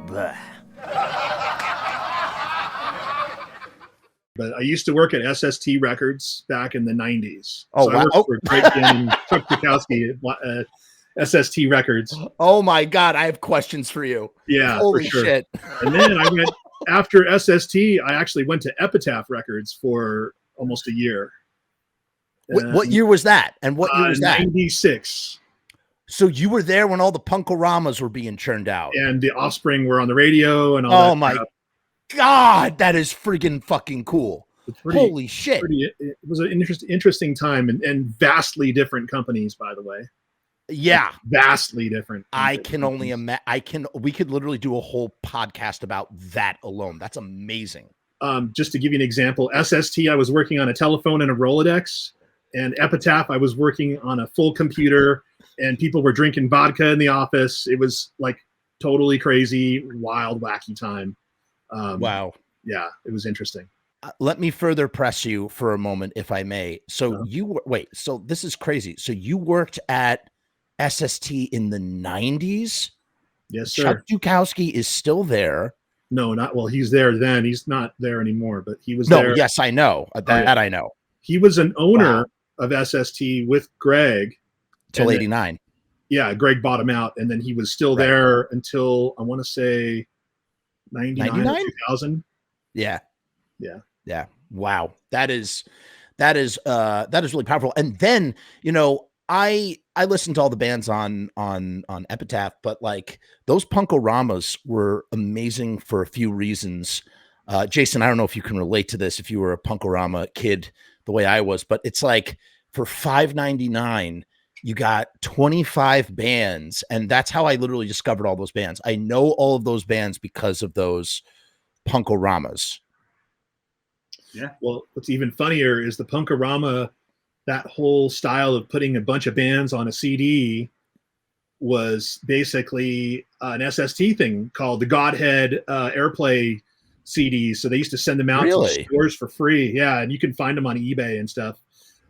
Bleh. But I used to work at SST Records back in the 90s. Oh, so wow. I worked for Greg and Chuck Bukowski at SST Records. Oh, my God. I have questions for you. Yeah, Holy for sure. shit. And then I went, after SST, I actually went to Epitaph Records for almost a year. What year was that? And what year was that? 96. So you were there when all the Punkoramas were being churned out. And the Offspring were on the radio and all that. Oh, my God. That is friggin' fucking cool. Holy shit. It was an interesting time and vastly different companies, by the way. Yeah. Vastly different. I can only imagine. We could literally do a whole podcast about that alone. That's amazing. Just to give you an example, SST, I was working on a telephone and a Rolodex, and Epitaph, I was working on a full computer, and people were drinking vodka in the office. It was like totally crazy, wild, wacky time. Wow. Yeah, it was interesting. Let me further press you for a moment, if I may. So so this is crazy. So you worked at SST in the 90s? Yes, sir. Chuck Bukowski is still there. No, he's there then. He's not there anymore, but he was there. Yes, I know. That I know. He was an owner of SST with Greg. Till 89. Yeah, Greg bought him out, and then he was still there until, I want to say, 99 or 2000. Yeah. Yeah. Yeah. Wow. That is really powerful. And then, I listened to all the bands on Epitaph, but like those Punkoramas were amazing for a few reasons. Jason, I don't know if you can relate to this if you were a Punkorama kid the way I was, but it's like for $5.99, you got 25 bands, and that's how I literally discovered all those bands. I know all of those bands because of those Punkoramas. Yeah. Well, what's even funnier is the Punkorama, that whole style of putting a bunch of bands on a CD was basically an SST thing called the Godhead Airplay CDs. So they used to send them out to the stores for free. Yeah, and you can find them on eBay and stuff.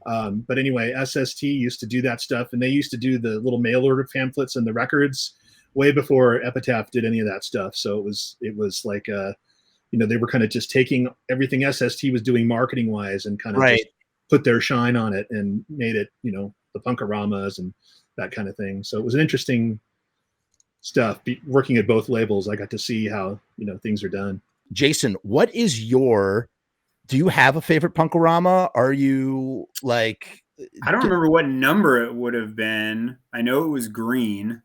But anyway, SST used to do that stuff, and they used to do the little mail order pamphlets and the records way before Epitaph did any of that stuff. So it was like they were kind of just taking everything SST was doing marketing wise and kind of just put their shine on it and made it, the Punkoramas and that kind of thing. So it was an interesting stuff. Working at both labels, I got to see how, things are done. Jason, what is do you have a favorite Punkorama? Are you like... I don't remember what number it would have been. I know it was green.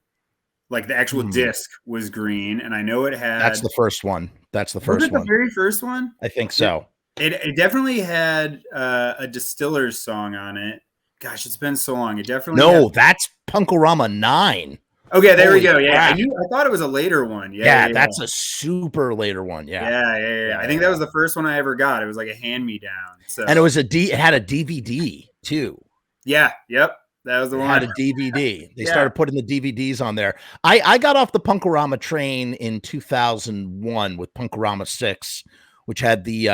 Like the actual disc was green, and I know it had... That's the first one. Was it the very first one? I think so. It definitely had a Distillers song on it. Gosh, it's been so long. It definitely that's Punkorama 9. Okay, there we go. Yeah, I thought it was a later one. Yeah, that's a super later one. Yeah. I think that was the first one I ever got. It was like a hand-me-down. So. And it had a DVD too. Yeah, yep. That was the one. It had a DVD. They started putting the DVDs on there. I got off the Punkorama train in 2001 with Punkorama 6, which had the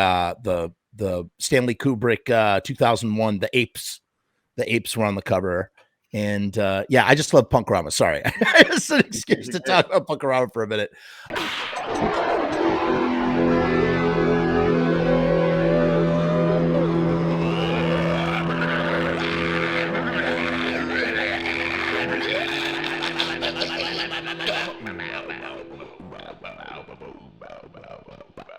Stanley Kubrick 2001, the apes. The apes were on the cover. And I just love Punkorama. Sorry. It's an excuse to talk about Punkorama for a minute.